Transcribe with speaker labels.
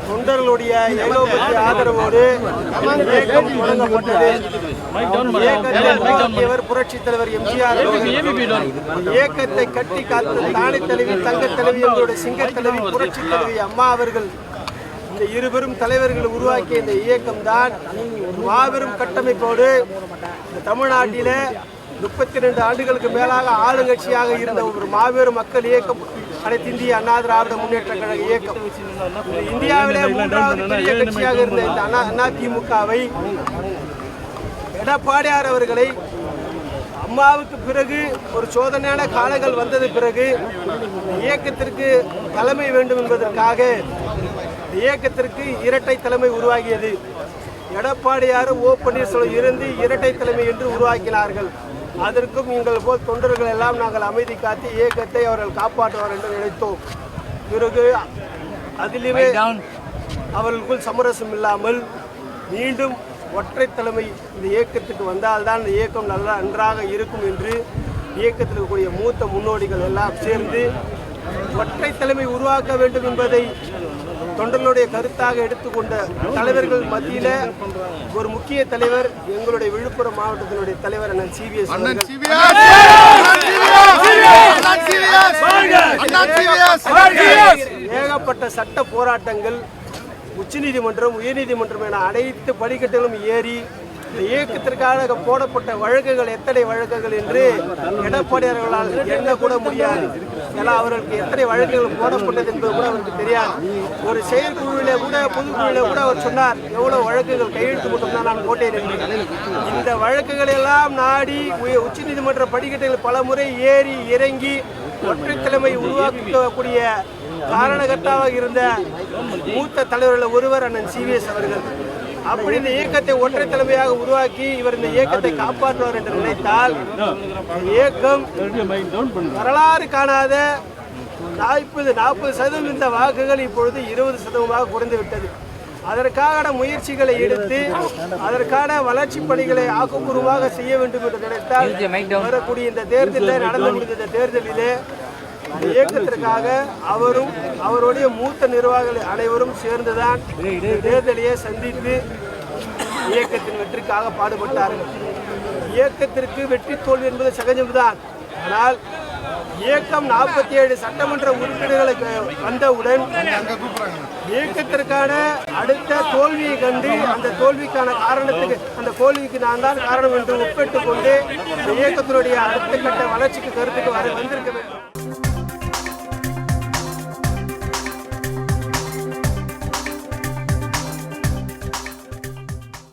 Speaker 1: தொண்டர்களுடைய ஏகோபத்திய ஆதரவோடு இயக்கம் தொடங்கப்பட்டது. புரட்சி தலைவர் எம்ஜிஆர் இயக்கத்தை கட்டி காத்த தானி தலைவி, தங்க தலைவி, எங்களுடைய சிங்க தலைவி புரட்சி தலைவி அம்மா அவர்கள் இந்த இருவரும் தலைவர்கள் உருவாக்கிய இந்த இயக்கம் தான் மாபெரும் கட்டமைப்போடு தமிழ்நாட்டில 32 ஆண்டுகளுக்கு மேலாக ஆளுங்கட்சியாக இருந்த ஒரு மாபெரும் மக்கள் இயக்கம் அனைத்து இந்திய அண்ணா திராவிட முன்னேற்ற கழக இயக்கம். இந்தியாவிலே 3வது பெரிய கட்சியாக இருந்த இந்த அதிமுகவை எடப்பாடியார் அவர்களை அம்மாவுக்கு பிறகு ஒரு சோதனையான காலங்கள் வந்தது பிறகு இயக்கத்திற்கு தலைமை வேண்டும் என்பதற்காக இயக்கத்திற்கு இரட்டை தலைமை உருவாகியது. எடப்பாடியார் ஓ பன்னீர்செல்வம் இருந்து இரட்டை தலைமை என்று உருவாக்கினார்கள். அதற்கும் எங்கள் போல் தொண்டர்கள் எல்லாம் நாங்கள் அமைதி காத்து இயக்கத்தை அவர்கள் காப்பாற்றுவார் என்று நினைத்தோம். பிறகு அதிலுமே அவர்களுக்குள் சமரசம் இல்லாமல் மீண்டும் ஒற்றை தலைமை இந்த இயக்கத்துக்கு வந்தால்தான் இந்த இயக்கம் நல்லா நன்றாக இருக்கும் என்று இயக்கத்தில் இருக்கக்கூடிய மூத்த முன்னோடிகள் எல்லாம் சேர்ந்து ஒற்றை தலைமை உருவாக்க வேண்டும் என்பதை தொண்டர்களுடைய கருத்தாக எடுத்துக்கொண்ட தலைவர்கள் மத்தியில் ஒரு முக்கிய தலைவர் எங்களுடைய விழுப்புரம் மாவட்டத்தினுடைய தலைவர் அண்ணன் சிவிஎஸ். ஏகப்பட்ட சட்ட போராட்டங்கள் உச்சநீதிமன்றம், உயர்நீதிமன்றம் என அனைத்து படிக்கட்டுகளும் ஏறி இந்த இயக்கத்திற்காக போடப்பட்ட வழக்குகள் எத்தனை வழக்குகள் என்று எடப்பாடியார்களால் எண்ண கூட முடியாது. ஏன்னா அவர்களுக்கு எத்தனை வழக்குகள் போடப்பட்டது என்பது கூட அவருக்கு தெரியாது. ஒரு செயற்குழுவிலே கூட பொதுக்குழுவிலே கூட அவர் சொன்னார், எவ்வளவு வழக்குகள் கையெழுத்து மட்டும்தான் நான் போட்டேன் என்று. இந்த வழக்குகள் எல்லாம் நாடி உச்சநீதிமன்ற படிக்கட்டுகள் பல முறை ஏறி இறங்கி ஒற்றை தலைமை உருவாக்கக்கூடிய காரணகர்த்தாவாக இருந்த மூத்த தலைவர்கள் ஒருவர் அண்ணன் சிவிஎஸ் அவர்கள். அப்படி இந்த இயக்கத்தை ஒற்றை தலைமையாக உருவாக்கி இவர் இந்த இயக்கத்தை காப்பாற்றுவார் என்று நினைத்தால் இயக்கம் வரலாறு காணாத 40% இந்த வாக்குகள் இப்பொழுது 20% குறைந்து விட்டது. அதற்கான முயற்சிகளை எடுத்து அதற்கான வளர்ச்சி பணிகளை ஆக்கப்பூர்வமாக செய்ய வேண்டும் என்று நினைத்தால் வரக்கூடிய இந்த தேர்தலில் நடந்து முடிந்த இந்த தேர்தலிலே இயக்கத்திற்காக அவரும் அவருடைய மூத்த நிர்வாகிகள் அனைவரும் சேர்ந்துதான் தேர்தலையே சந்தித்து இயக்கத்தின் வெற்றிக்காக பாடுபட்டார்கள். இயக்கத்திற்கு வெற்றி தோல்வி என்பது சகஜம்தான். ஆனால் இயக்கம் 47 சட்டமன்ற உறுப்பினர்களை வந்தவுடன் இயக்கத்திற்கான அடுத்த தோல்வியை கண்டு அந்த தோல்விக்கான காரணத்துக்கு அந்த தோல்விக்கு நான் தான் காரணம் என்று ஒப்பிட்டுக் கொண்டு இயக்கத்தினுடைய அடுத்த கட்ட வளர்ச்சிக்கு கருத்துக்கு வந்திருக்க வேண்டும்.